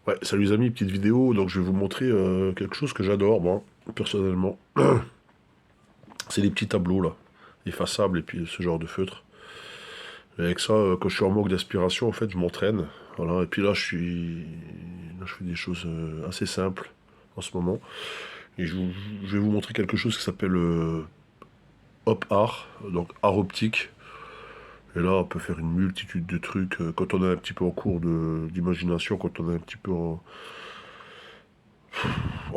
Ouais, salut les amis, petite vidéo. Donc je vais vous montrer quelque chose que j'adore, moi, personnellement. C'est les petits tableaux là, effaçables et puis ce genre de feutre. Et avec ça, quand je suis en manque d'inspiration, en fait, je m'entraîne. Voilà. Et puis là, je fais des choses assez simples en ce moment. Et je vais vous montrer quelque chose qui s'appelle Hop Art, donc art optique. Et là, on peut faire une multitude de trucs quand on est un petit peu en cours d'imagination, quand on est un petit peu en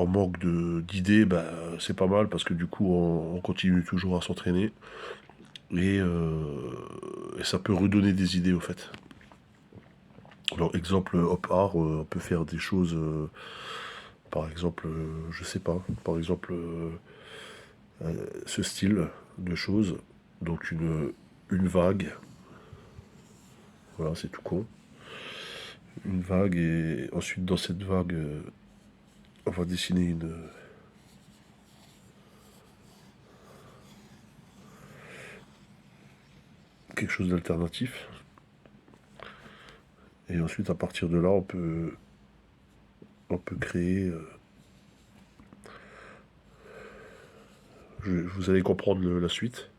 manque d'idées, bah, c'est pas mal parce que du coup on continue toujours à s'entraîner et, et ça peut redonner des idées au fait. Alors exemple hop art, on peut faire des choses, par exemple, je sais pas, par exemple ce style de choses, donc une vague, voilà c'est tout con, une vague et ensuite dans cette vague on va dessiner quelque chose d'alternatif et ensuite à partir de là on peut créer. Vous allez comprendre la suite.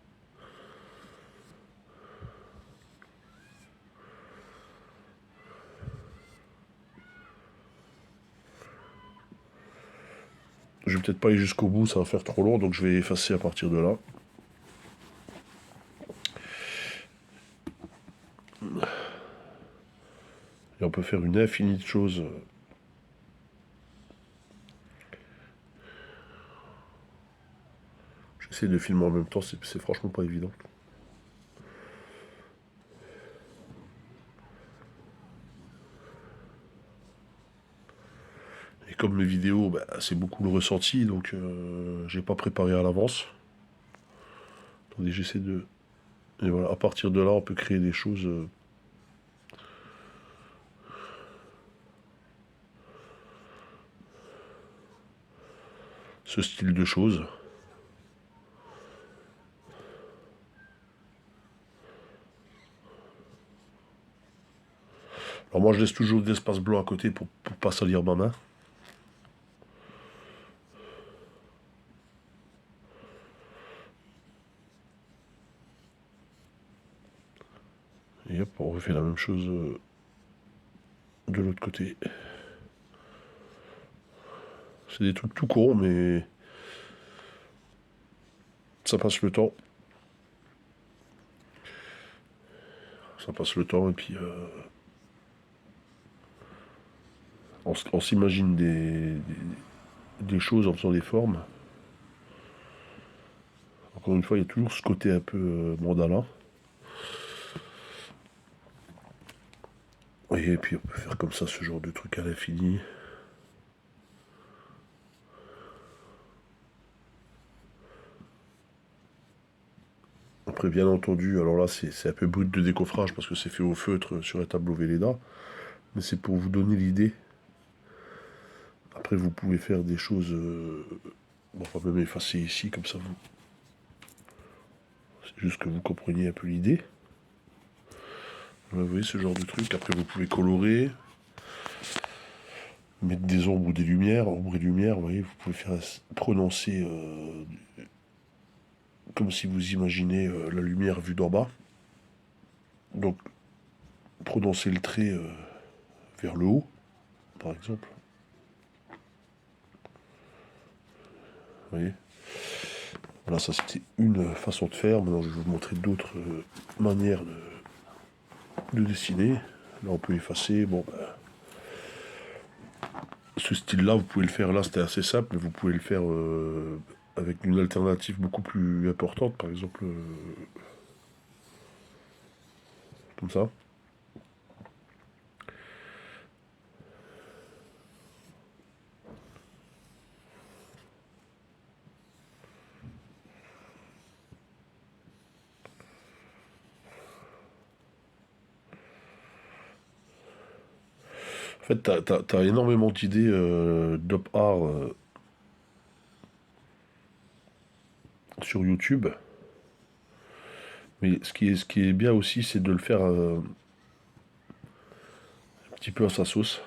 Je vais peut-être pas aller jusqu'au bout, ça va faire trop long, donc je vais effacer à partir de là. Et on peut faire une infinie de choses. J'essaie de filmer en même temps, c'est franchement pas évident. Et comme mes vidéos, bah, c'est beaucoup le ressenti, donc j'ai pas préparé à l'avance. Attendez, j'essaie de... Et voilà, à partir de là, on peut créer des choses, ce style de choses. Alors moi, je laisse toujours de l'espace blanc à côté pour pas salir ma main. Et hop, on refait la même chose de l'autre côté. C'est des trucs tout courts, mais ça passe le temps. Ça passe le temps et puis on s'imagine des choses en faisant des formes. Encore une fois, il y a toujours ce côté un peu mandala. Et puis on peut faire comme ça ce genre de truc à l'infini. Après, bien entendu, alors là, c'est un peu brut de décoffrage parce que c'est fait au feutre sur un tableau Velleda. Mais c'est pour vous donner l'idée. Après, vous pouvez faire des choses. Bon, on va même effacer ici, comme ça, vous. C'est juste que vous compreniez un peu l'idée. Vous voyez ce genre de truc. Après, vous pouvez colorer, mettre des ombres ou des lumières, ombre et lumière. Vous voyez, vous pouvez faire prononcer comme si vous imaginez la lumière vue d'en bas. Donc, prononcer le trait vers le haut, par exemple. Vous voyez. Voilà, ça c'était une façon de faire. Maintenant, je vais vous montrer d'autres manières de dessiner. Là, on peut effacer. Bon, ben, ce style-là, vous pouvez le faire. Là, c'était assez simple, mais vous pouvez le faire avec une alternative beaucoup plus importante, par exemple, comme ça. En fait, t'as énormément d'idées d'op art sur YouTube. Mais ce qui est bien aussi, c'est de le faire un petit peu à sa sauce.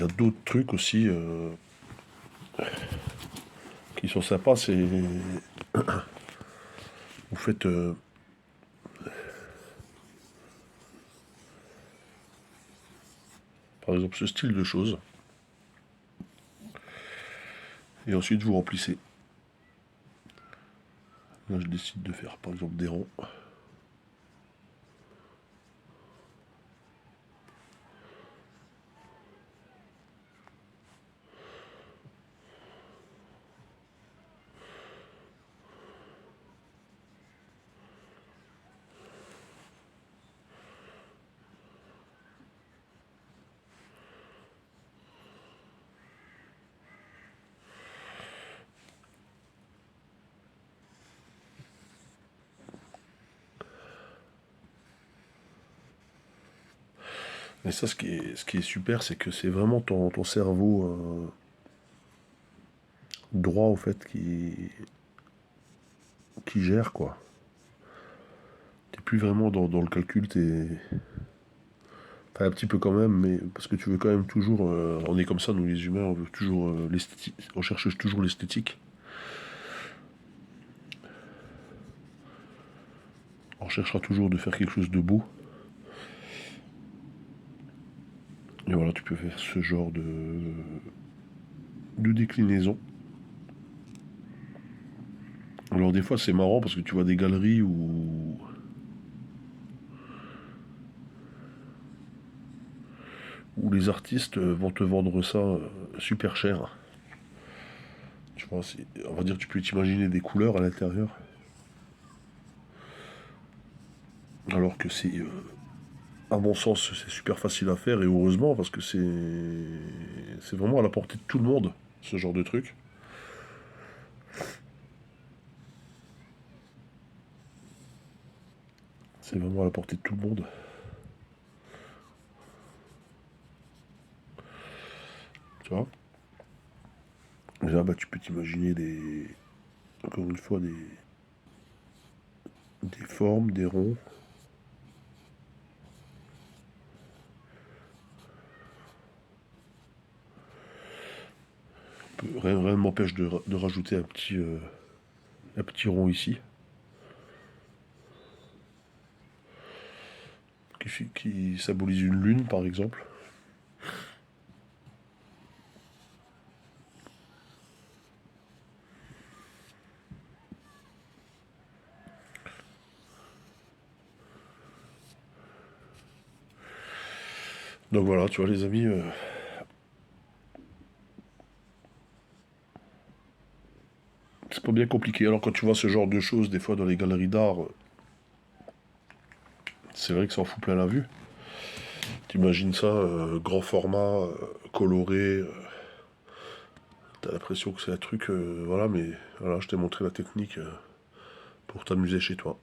y a d'autres trucs aussi qui sont sympas. C'est vous faites par exemple ce style de choses et ensuite vous remplissez. Là, je décide de faire par exemple des ronds. Et ça, ce qui est super, c'est que c'est vraiment ton cerveau droit, au fait, qui gère, quoi. T'es plus vraiment dans le calcul, enfin, un petit peu quand même, mais parce que tu veux quand même toujours... on est comme ça, nous les humains, on veut toujours l'esthétique, on cherche toujours l'esthétique. On cherchera toujours de faire quelque chose de beau. Et voilà, tu peux faire ce genre de déclinaison. Alors des fois c'est marrant parce que tu vois des galeries où les artistes vont te vendre ça super cher. Tu vois, on va dire tu peux t'imaginer des couleurs à l'intérieur. Alors que à mon sens, c'est super facile à faire et heureusement parce que c'est vraiment à la portée de tout le monde, ce genre de truc. C'est vraiment à la portée de tout le monde. Tu vois. Et là, bah, tu peux t'imaginer encore une fois, des formes, des ronds. Rien ne m'empêche de rajouter un petit rond ici, qui symbolise une lune, par exemple. Donc voilà, tu vois, les amis, c'est pas bien compliqué. Alors quand tu vois ce genre de choses, des fois dans les galeries d'art, c'est vrai que ça en fout plein la vue. T'imagines ça, grand format, coloré, t'as l'impression que c'est un truc, voilà, mais voilà, je t'ai montré la technique pour t'amuser chez toi.